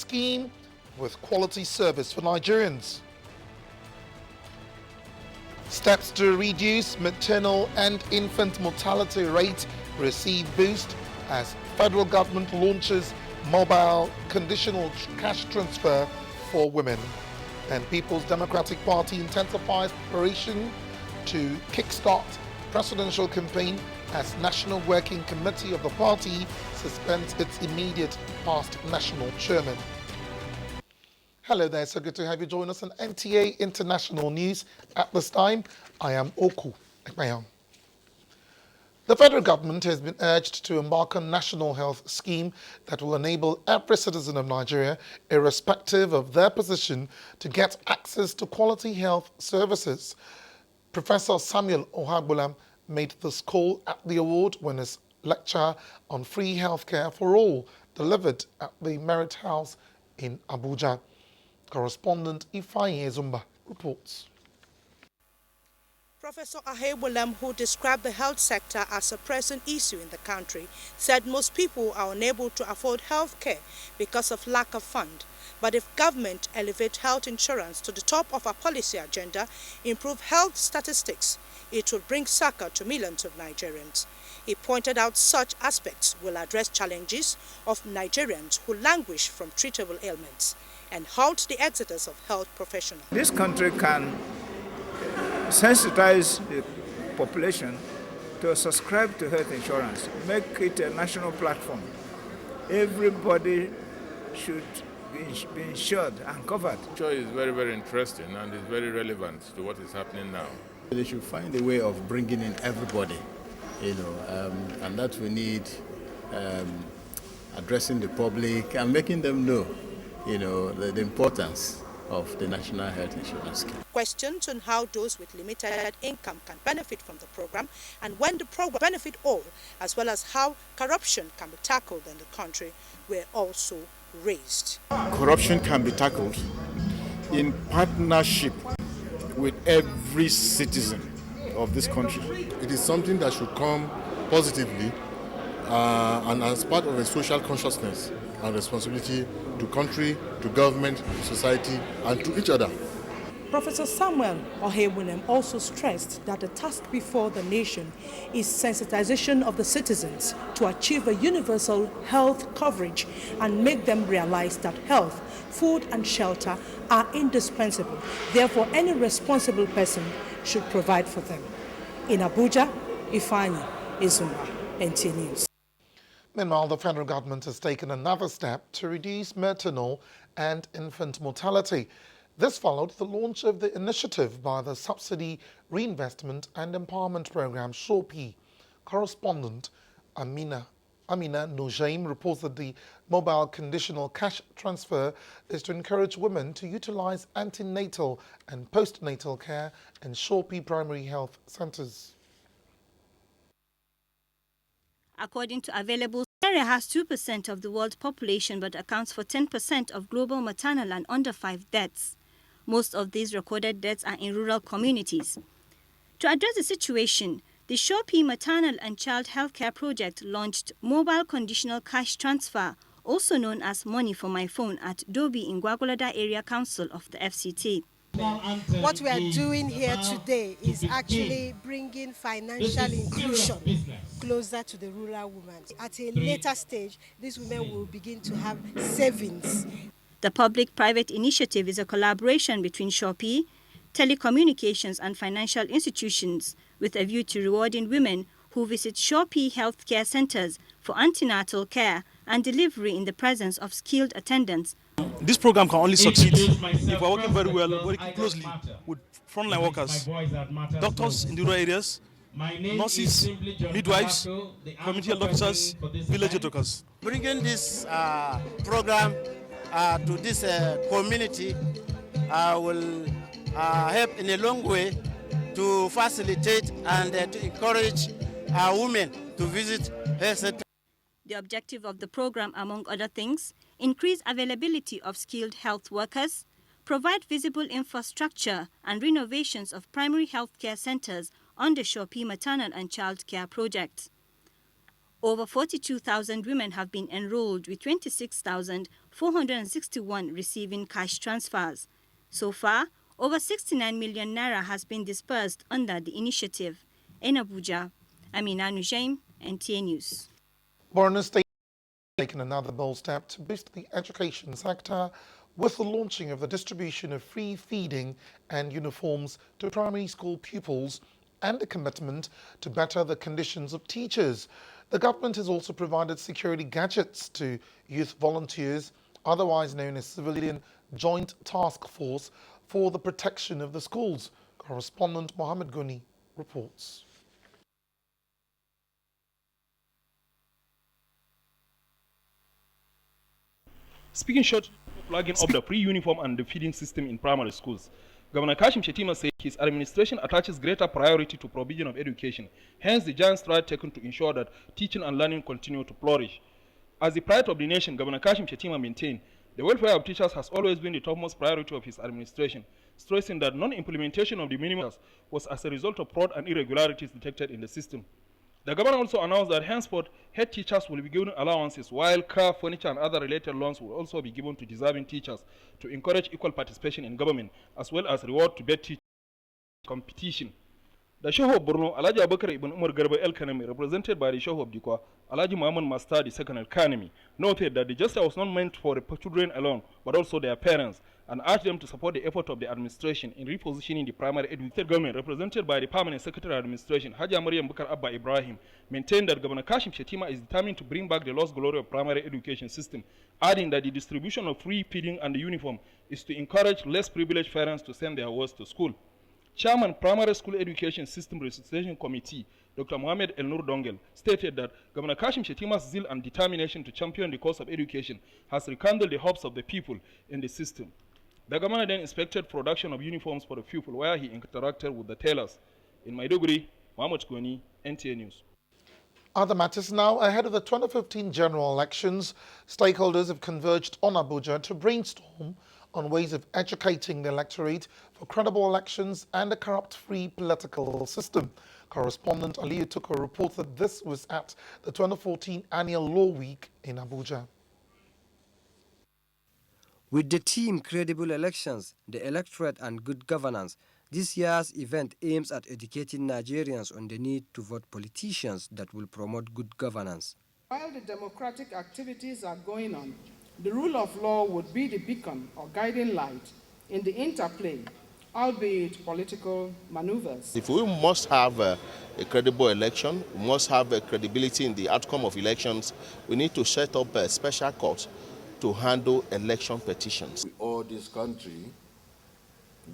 scheme with quality service for Nigerians. Steps to reduce maternal and infant mortality rate receive boost as federal government launches mobile conditional cash transfer for women. And People's Democratic Party intensifies preparation to kickstart presidential campaign as National Working Committee of the party suspends its immediate past national chairman. Hello there, so good to have you join us on NTA International News. At this time, I am Oku Ekmayang. The federal government has been urged to embark on a national health scheme that will enable every citizen of Nigeria, irrespective of their position, to get access to quality health services. Professor Samuel Ohagbulam made this call at the award winners' lecture on free healthcare for all, delivered at the Merit House in Abuja. Correspondent Ifeanyi Ezumba reports. Professor Ohagbulam, who described the health sector as a pressing issue in the country, said most people are unable to afford health care because of lack of fund. But if government elevate health insurance to the top of our policy agenda, improve health statistics, it will bring succor to millions of Nigerians. He pointed out such aspects will address challenges of Nigerians who languish from treatable ailments and halt the exodus of health professionals. This country can sensitize the population to subscribe to health insurance, make it a national platform. Everybody should be insured and covered. Sure, is very, very interesting and is very relevant to what is happening now. They should find a way of bringing in everybody, and that we need addressing the public and making them know, the importance of the National Health Insurance Scheme. Questions on how those with limited income can benefit from the program and when the program benefit all, as well as how corruption can be tackled in the country, were also raised. Corruption can be tackled in partnership with every citizen of this country. It is something that should come positively and as part of a social consciousness and responsibility to country, to government, to society, and to each other. Professor Samuel Ohagbulam also stressed that the task before the nation is sensitization of the citizens to achieve a universal health coverage and make them realize that health, food and shelter are indispensable. Therefore, any responsible person should provide for them. In Abuja, Ifeanyi Ezumba, NTA News. Meanwhile, the federal government has taken another step to reduce maternal and infant mortality. This followed the launch of the initiative by the Subsidy Reinvestment and Empowerment Program, SHOPI. Correspondent Amina Nojaim reports that the mobile conditional cash transfer is to encourage women to utilize antenatal and postnatal care in SHOPI primary health centers. According to available, Nigeria has 2% of the world's population but accounts for 10% of global maternal and under 5 deaths. Most of these recorded deaths are in rural communities. To address the situation, the SHOPI Maternal and Child Healthcare Project launched Mobile Conditional Cash Transfer, also known as Money for My Phone, at Dobi in Gwagwalada Area Council of the FCT. What we are doing here today is actually bringing financial inclusion closer to the rural women. At a later stage, these women will begin to have savings. The public-private initiative is a collaboration between SHOPI, telecommunications and financial institutions with a view to rewarding women who visit SHOPI healthcare centers for antenatal care and delivery in the presence of skilled attendants. This program can only succeed if we're working very well, working closely with frontline workers, doctors in the rural areas, nurses, midwives, community health officers, village health workers. Bringing this program to this community will help in a long way to facilitate and to encourage women to visit health centers. The objective of the program, among other things, increase availability of skilled health workers, provide visible infrastructure and renovations of primary health care centers on the SHOPI Maternal and Child Care Project. Over 42,000 women have been enrolled, with 26,000 461 receiving cash transfers. So far, over 69 million naira has been disbursed under the initiative. In Abuja, Amina Nujaim, NTA News. Borno State has taken another bold step to boost the education sector with the launching of the distribution of free feeding and uniforms to primary school pupils and a commitment to better the conditions of teachers. The government has also provided security gadgets to youth volunteers, otherwise known as Civilian Joint Task Force, for the protection of the schools. Correspondent Mohammed Guni reports. Speaking short, plugging up the free uniform and the feeding system in primary schools, Governor Kashim Shettima said his administration attaches greater priority to provision of education, hence the giant stride taken to ensure that teaching and learning continue to flourish. As the pride of the nation, Governor Kashim Shettima maintained the welfare of teachers has always been the topmost priority of his administration, stressing that non-implementation of the minimum was as a result of fraud and irregularities detected in the system. The governor also announced that henceforth, head teachers will be given allowances, while car, furniture, and other related loans will also be given to deserving teachers to encourage equal participation in government, as well as reward to better teaching competition. The Sheikh of Borno, Alhaji Abubakar Ibn Umar Garba El Kanemi, represented by the Sheikh of Dikwa, Alhaji Muhammad Mastar II El Kanemi, noted that the gesture was not meant for the children alone, but also their parents, and urged them to support the effort of the administration in repositioning the primary education. Government, represented by the Permanent Secretary of Administration, Haji Maryam Bukar Abba Ibrahim, maintained that Governor Kashim Shettima is determined to bring back the lost glory of primary education system, adding that the distribution of free feeding and the uniform is to encourage less privileged parents to send their wards to school. Chairman, Primary School Education System Resuscitation Committee, Dr. Mohamed El Nur Dongel, stated that Governor Kashim Shettima's zeal and determination to champion the cause of education has rekindled the hopes of the people in the system. The governor then inspected production of uniforms for the pupil, where he interacted with the tailors. In Maiduguri, Mohamed Kwani, NTA News. Other matters now. Ahead of the 2015 general elections, stakeholders have converged on Abuja to brainstorm on ways of educating the electorate for credible elections and a corrupt-free political system. Correspondent Aliyu Tuko reports that this was at the 2014 Annual Law Week in Abuja. With the theme Credible Elections, the Electorate and Good Governance, this year's event aims at educating Nigerians on the need to vote politicians that will promote good governance. While the democratic activities are going on, the rule of law would be the beacon or guiding light in the interplay, albeit political maneuvers. If we must have a credible election, we must have a credibility in the outcome of elections, we need to set up a special court to handle election petitions. We owe this country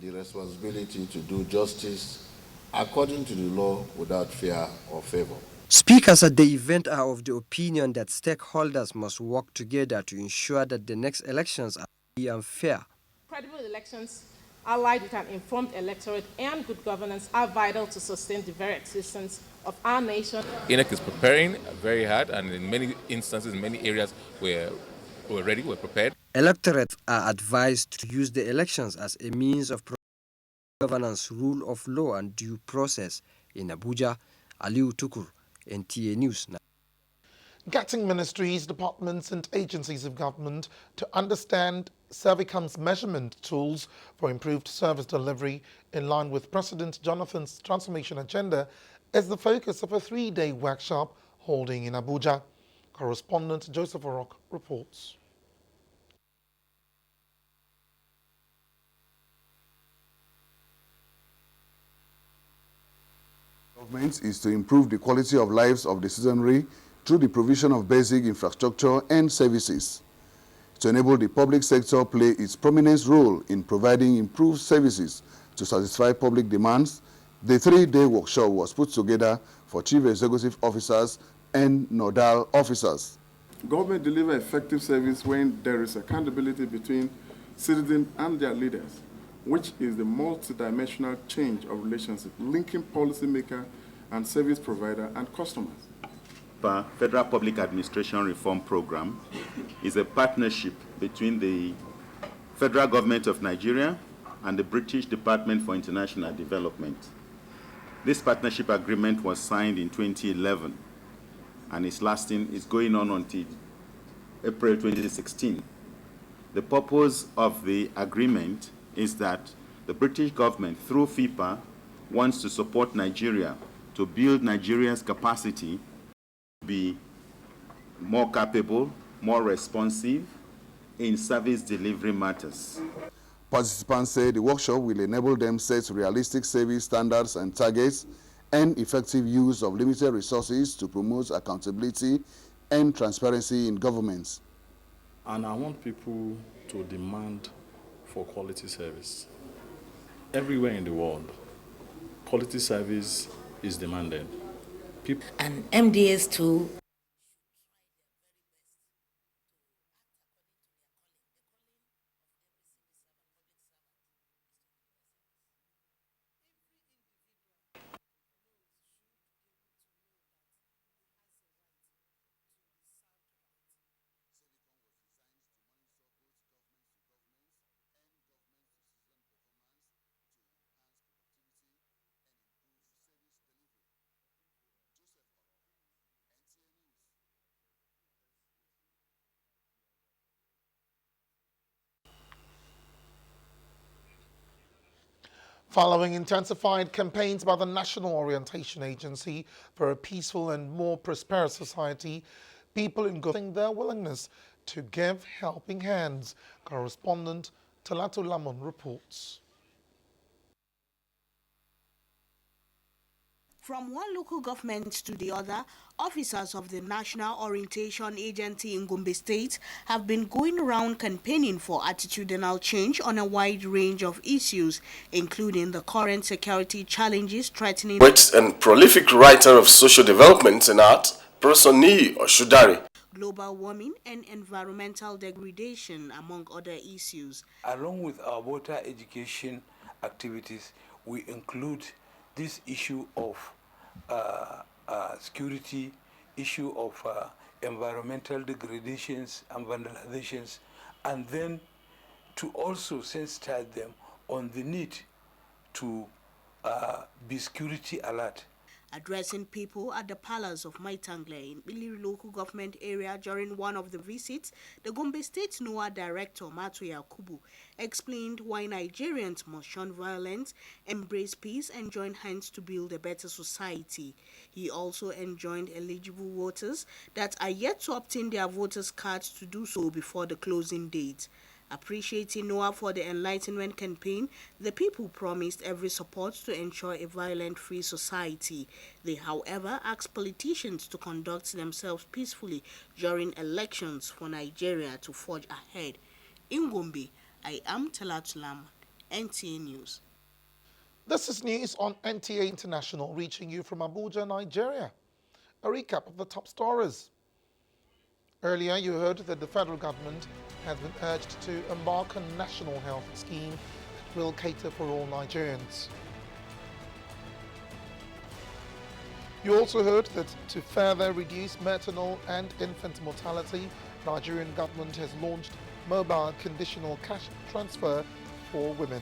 the responsibility to do justice according to the law without fear or favor. Speakers at the event are of the opinion that stakeholders must work together to ensure that the next elections are free and fair. Credible elections, allied with an informed electorate and good governance, are vital to sustain the very existence of our nation. INEC is preparing very hard, and in many instances, in many areas, we're ready, we're prepared. Electorates are advised to use the elections as a means of governance, rule of law, and due process. In Abuja, Aliu Tukur, NTA News. Getting ministries, departments and agencies of government to understand Servicom's measurement tools for improved service delivery in line with President Jonathan's transformation agenda is the focus of a 3-day workshop holding in Abuja. Correspondent Joseph Orok reports. Government is to improve the quality of lives of the citizenry through the provision of basic infrastructure and services. To enable the public sector play its prominent role in providing improved services to satisfy public demands, the 3-day workshop was put together for chief executive officers and nodal officers. Government delivers effective service when there is accountability between citizens and their leaders, which is the multidimensional change of relationship linking policymaker and service provider and customers. The Federal Public Administration Reform Program is a partnership between the Federal Government of Nigeria and the British Department for International Development. This partnership agreement was signed in 2011 and is going on until April 2016. The purpose of the agreement is that the British government, through FIPA, wants to support Nigeria to build Nigeria's capacity to be more capable, more responsive in service delivery matters. Participants say the workshop will enable them set realistic service standards and targets and effective use of limited resources to promote accountability and transparency in governments. And I want people to demand for quality service. Everywhere in the world, quality service is demanded. And MDAs too. Following intensified campaigns by the National Orientation Agency for a peaceful and more prosperous society, people in Gothing their willingness to give helping hands. Correspondent Talatu Lamon reports. From one local government to the other, officers of the National Orientation Agency in Gombe State have been going around campaigning for attitudinal change on a wide range of issues, including the current security challenges threatening... Poet and prolific writer of social development and art, Professor Niyi Oshudari. Global warming and environmental degradation, among other issues. Along with our water education activities, we include this issue of security, issue of environmental degradations and vandalizations, and then to also sensitize them on the need to be security alert. Addressing people at the Palace of Maitangle in Biliri local government area during one of the visits, the Gombe State NOAA Director Matu Yakubu explained why Nigerians must shun violence, embrace peace and join hands to build a better society. He also enjoined eligible voters that are yet to obtain their voters' cards to do so before the closing date. Appreciating NOAA for the Enlightenment campaign, the people promised every support to ensure a violent-free society. They, however, asked politicians to conduct themselves peacefully during elections for Nigeria to forge ahead. In Gombe, I am Talatu Lamon, NTA News. This is news on NTA International, reaching you from Abuja, Nigeria. A recap of the top stories. Earlier, you heard that the federal government has been urged to embark on a national health scheme that will cater for all Nigerians. You also heard that to further reduce maternal and infant mortality, Nigerian government has launched mobile conditional cash transfer for women.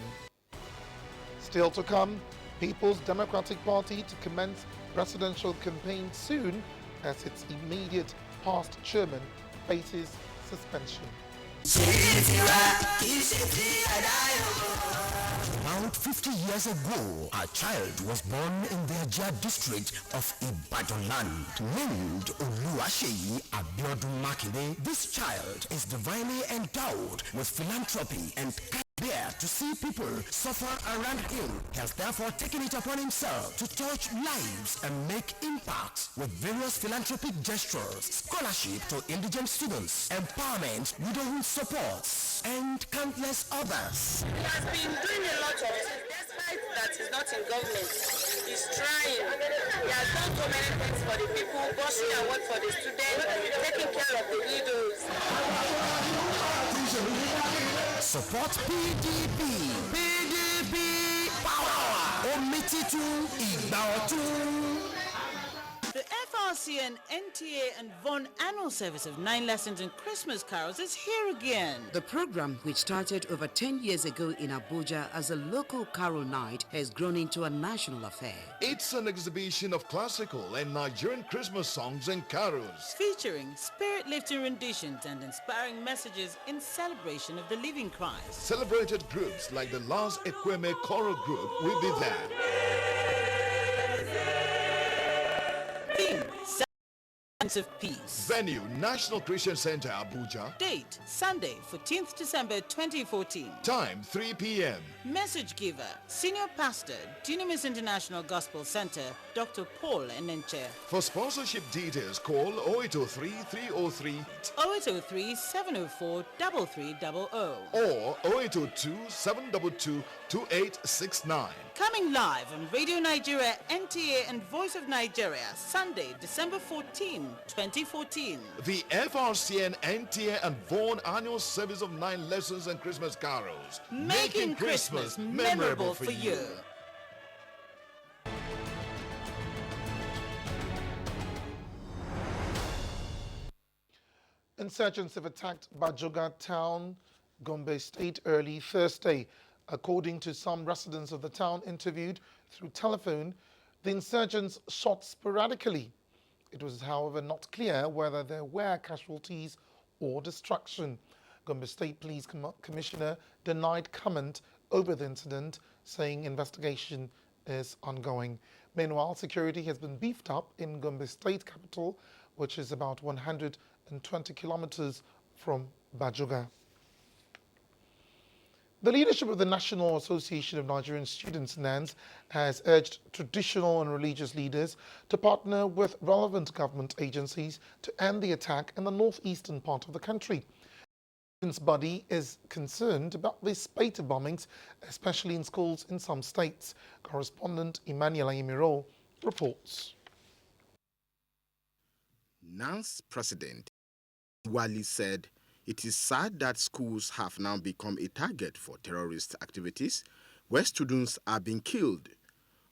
Still to come, People's Democratic Party to commence presidential campaign soon as its immediate past chairman faces suspension. About 50 years ago, a child was born in the Ajah district of Ibadan land, named Oluwaseyi Abiodun Makinde. This child is divinely endowed with philanthropy and there to see people suffer around him. He has therefore taken it upon himself to touch lives and make impacts with various philanthropic gestures, scholarship to indigent students, empowerment, widowhood supports, and countless others. He has been doing a lot of things, despite that he's not in government. He's trying. He has done so many things for the people, bursting and work for the students, taking care of the widows. Support PDP. PDP power. Omititu Igbaotu. The FRCN, NTA and VON annual service of 9 lessons in Christmas carols is here again. The program, which started over 10 years ago in Abuja as a local carol night, has grown into a national affair. It's an exhibition of classical and Nigerian Christmas songs and carols, featuring spirit-lifting renditions and inspiring messages in celebration of the living Christ. Celebrated groups like the Last Ekweme Choral Group will be there. Theme: Sense of Peace. Venue: National Christian Center, Abuja. Date: Sunday, 14th December 2014. Time: 3 p.m. Message giver: Senior Pastor, Dunamis International Gospel Center, Dr. Paul Enenche. For sponsorship details, call 0803-303 0803-704-3300 or 0802-722-2869. Coming live on Radio Nigeria, NTA and Voice of Nigeria, Sunday, December 14, 2014. The FRCN, NTA and VON annual service of 9 lessons and Christmas carols. Making Christmas memorable for you. Insurgents have attacked Bajoga town, Gombe State early Thursday. According to some residents of the town interviewed through telephone, the insurgents shot sporadically. It was, however, not clear whether there were casualties or destruction. Gombe State Police Commissioner denied comment over the incident, saying investigation is ongoing. Meanwhile, security has been beefed up in Gombe State capital, which is about 120 kilometers from Bajoga. The leadership of the National Association of Nigerian Students, NANS, has urged traditional and religious leaders to partner with relevant government agencies to end the attack in the northeastern part of the country. The body is concerned about the spate of bombings, especially in schools in some states. Correspondent Emmanuel Ayimiro reports. NANS President Wali said it is sad that schools have now become a target for terrorist activities where students are being killed.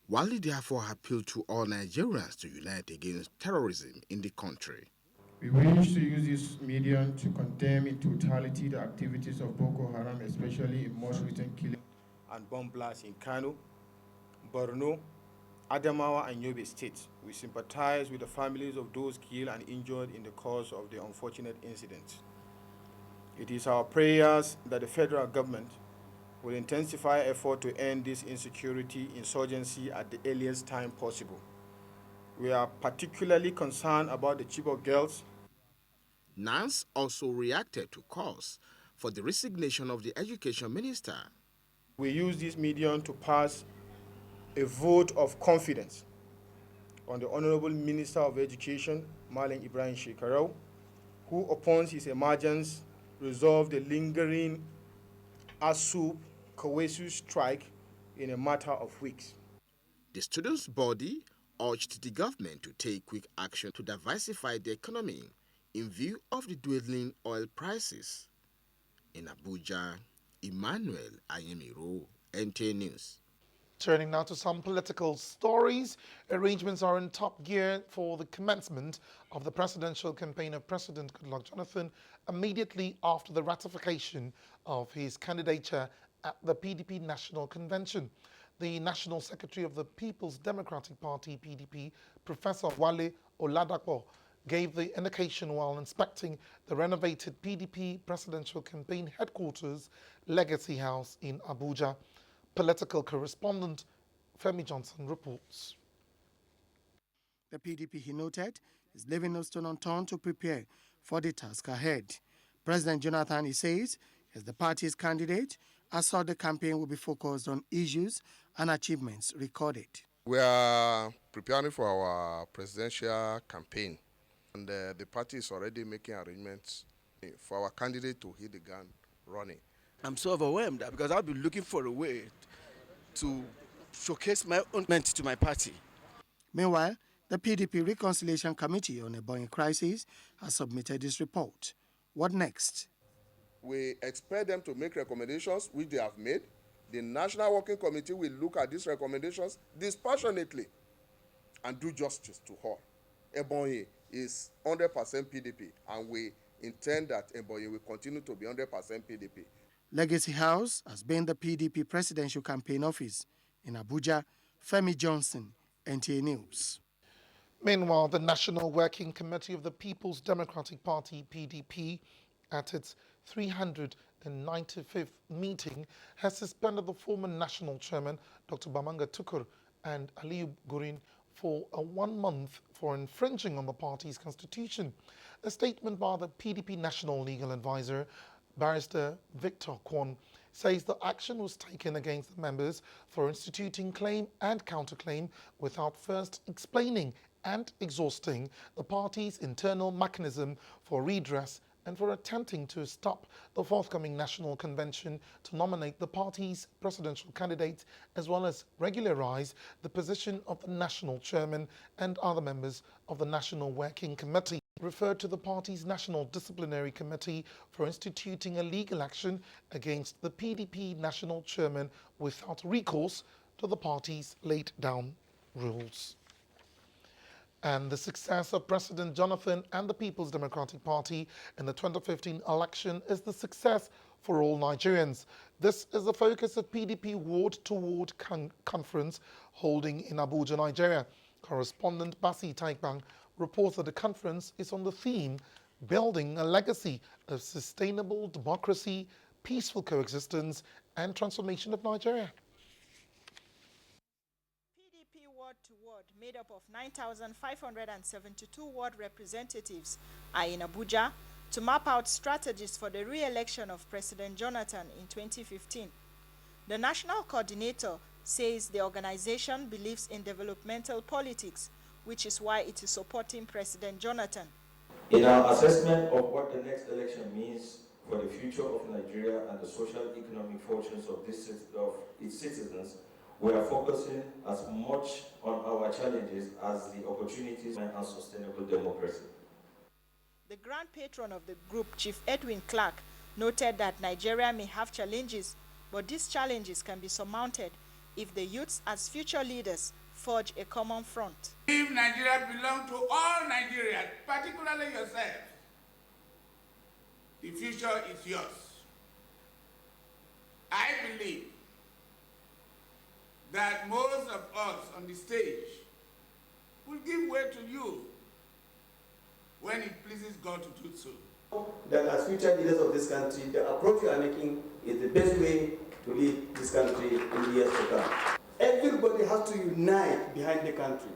Wali therefore appealed to all Nigerians to unite against terrorism in the country. We wish to use this medium to condemn in totality the activities of Boko Haram, especially in most recent killing and bomb blasts in Kano, Borno, Adamawa and Yobe states. We sympathize with the families of those killed and injured in the course of the unfortunate incident. It is our prayers that the federal government will intensify effort to end this insecurity insurgency at the earliest time possible. We are particularly concerned about the Chibok girls. NANS also reacted to calls for the resignation of the education minister. We use this medium to pass a vote of confidence on the Honorable Minister of Education, Malam Ibrahim Shekarau, who upon his emergence resolved the lingering ASUP cohesive strike in a matter of weeks. The students' body urged the government to take quick action to diversify the economy in view of the dwindling oil prices. In Abuja, Emmanuel Ayemiro, NTA News. Turning now to some political stories, arrangements are in top gear for the commencement of the presidential campaign of President Goodluck Jonathan immediately after the ratification of his candidature at the PDP National Convention. The National Secretary of the People's Democratic Party, PDP, Professor Wale Oladapo, gave the indication while inspecting the renovated PDP Presidential Campaign Headquarters, Legacy House in Abuja. Political correspondent Femi Johnson reports. The PDP, he noted, is leaving no stone unturned to prepare for the task ahead. President Jonathan, he says, as the party's candidate, as the campaign will be focused on issues and achievements recorded. We are preparing for our presidential campaign, and the party is already making arrangements for our candidate to hit the ground running. I'm so overwhelmed because I'll be looking for a way to showcase my own commitment to my party. Meanwhile, the PDP Reconciliation Committee on Ebola Crisis has submitted this report. What next? We expect them to make recommendations, which they have made. The National Working Committee will look at these recommendations dispassionately and do justice to all. Ebonyi is 100% PDP, and we intend that Ebonyi will continue to be 100% PDP. Legacy House has been the PDP Presidential Campaign Office in Abuja. Femi Johnson, NTA News. Meanwhile, the National Working Committee of the People's Democratic Party, PDP, at its 395th meeting, has suspended the former national chairman, Dr. Bamanga Tukur, and Aliyu Gurin for 1 month for infringing on the party's constitution. A statement by the PDP National Legal Advisor, Barrister Victor Kwon, says the action was taken against the members for instituting claim and counterclaim without first explaining and exhausting the party's internal mechanism for redress and for attempting to stop the forthcoming national convention to nominate the party's presidential candidate, as well as regularize the position of the national chairman and other members of the National Working Committee. Referred to the party's National Disciplinary Committee for instituting a legal action against the PDP national chairman without recourse to the party's laid down rules. And the success of President Jonathan and the People's Democratic Party in the 2015 election is the success for all Nigerians. This is the focus of PDP Ward-to-Ward Conference holding in Abuja, Nigeria. Correspondent Basi Taikbang reports that the conference is on the theme Building a Legacy of Sustainable Democracy, Peaceful Coexistence and Transformation of Nigeria. PDP Ward-to-Ward, made up of 9,572 ward representatives, are in Abuja to map out strategies for the re-election of President Jonathan in 2015. The national coordinator says the organization believes in developmental politics, which is why it is supporting President Jonathan. In our assessment of what the next election means for the future of Nigeria and the social economic fortunes of its citizens, we are focusing as much on our challenges as the opportunities and sustainable democracy. The grand patron of the group, Chief Edwin Clark, noted that Nigeria may have challenges, but these challenges can be surmounted if the youths as future leaders forge a common front. If Nigeria belongs to all Nigerians, particularly yourself, the future is yours. I believe that most of us on the stage will give way to you when it pleases God to do so. That as future leaders of this country, the approach you are making is the best way to lead this country in the years to come. Everybody has to unite behind the country,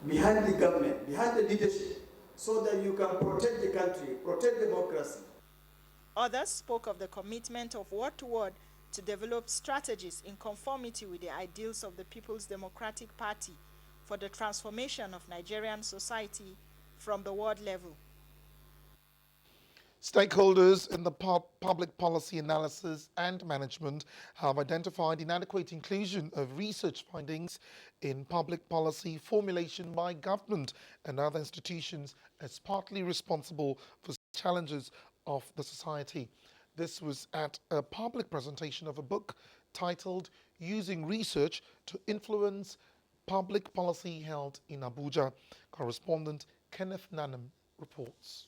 behind the government, behind the leadership, so that you can protect the country, protect democracy. Others spoke of the commitment of ward-to-ward to develop strategies in conformity with the ideals of the People's Democratic Party for the transformation of Nigerian society from the ward level. Stakeholders in the public policy analysis and management have identified inadequate inclusion of research findings in public policy formulation by government and other institutions as partly responsible for challenges of the society. This was at a public presentation of a book titled Using Research to Influence Public Policy held in Abuja. Correspondent Kenneth Nanum reports.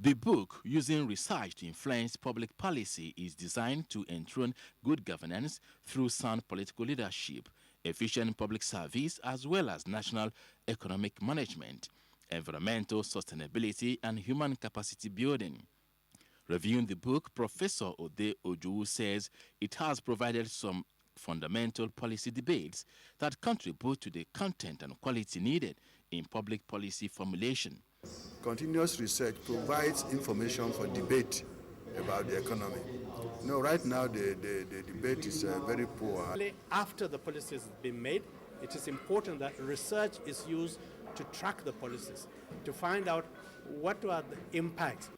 The book, Using Research to Influence Public Policy, is designed to enthrone good governance through sound political leadership, efficient public service, as well as national economic management, environmental sustainability, and human capacity building. Reviewing the book, Professor Ode Ojowu says it has provided some fundamental policy debates that contribute to the content and quality needed in public policy formulation. Continuous research provides information for debate about the economy. Right now the debate is very poor. After the policies have been made, it is important that research is used to track the policies, to find out what are the impacts.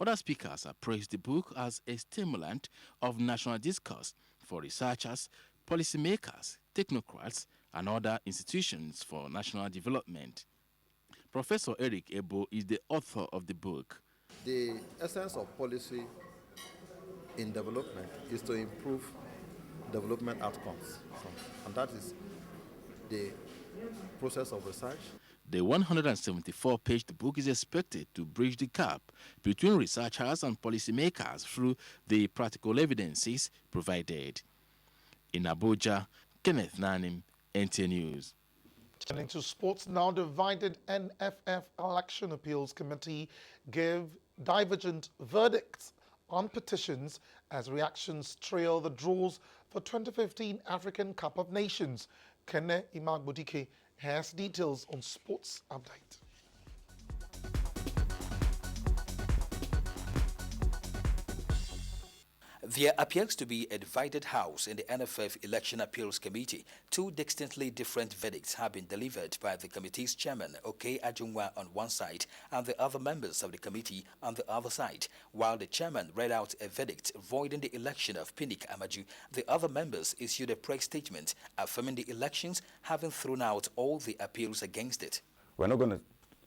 Other speakers have praised the book as a stimulant of national discourse for researchers, policymakers, technocrats, and other institutions for national development. Professor Eric Ebo is the author of the book. The essence of policy in development is to improve development outcomes, and that is the process of research. The 174-page book is expected to bridge the gap between researchers and policymakers through the practical evidences provided. In Abuja, Kenneth Nanim, NTA News. Turning to sports now, divided NFF Election Appeals Committee gave divergent verdicts on petitions as reactions trail the draws for 2015 African Cup of Nations. Kene Imagbodike has details on Sports Update. There appears to be a divided house in the NFF Election Appeals Committee. Two distinctly different verdicts have been delivered by the committee's chairman, Oke Ajunwa, on one side, and the other members of the committee on the other side. While the chairman read out a verdict voiding the election of Pinnick Amaju, the other members issued a press statement affirming the elections, having thrown out all the appeals against it. We're not going to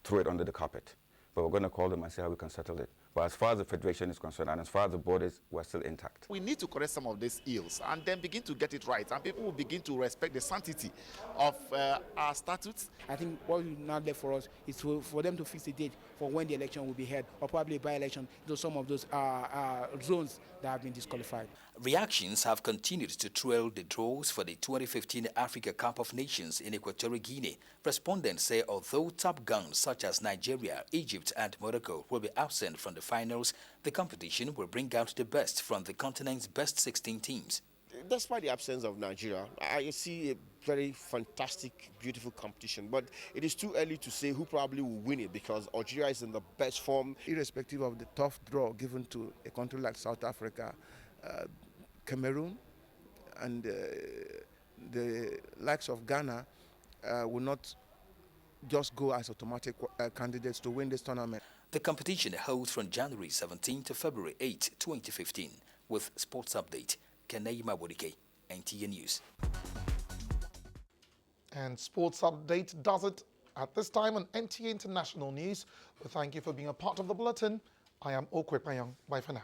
throw it under the carpet, but we're going to call them and see how we can settle it. But as far as the Federation is concerned, and as far as the borders, we're still intact. We need to correct some of these ills and then begin to get it right, and people will begin to respect the sanctity of our statutes. I think what is now left for us is for them to fix a date for when the election will be held, or probably a by-election to some of those zones that have been disqualified. Reactions have continued to trail the draws for the 2015 Africa Cup of Nations in Equatorial Guinea. Respondents say although top guns such as Nigeria, Egypt and Morocco will be absent from the finals, the competition will bring out the best from the continent's best 16 teams. Despite the absence of Nigeria, I see a very fantastic, beautiful competition. But it is too early to say who probably will win it, because Algeria is in the best form. Irrespective of the tough draw given to a country like South Africa, Cameroon and the likes of Ghana will not just go as automatic candidates to win this tournament. The competition holds from January 17 to February 8, 2015. With Sports Update, Kenei Mabodike, NTA News. And Sports Update does it at this time on NTA International News. Well, thank you for being a part of the bulletin. I am Okwe Payong. Bye for now.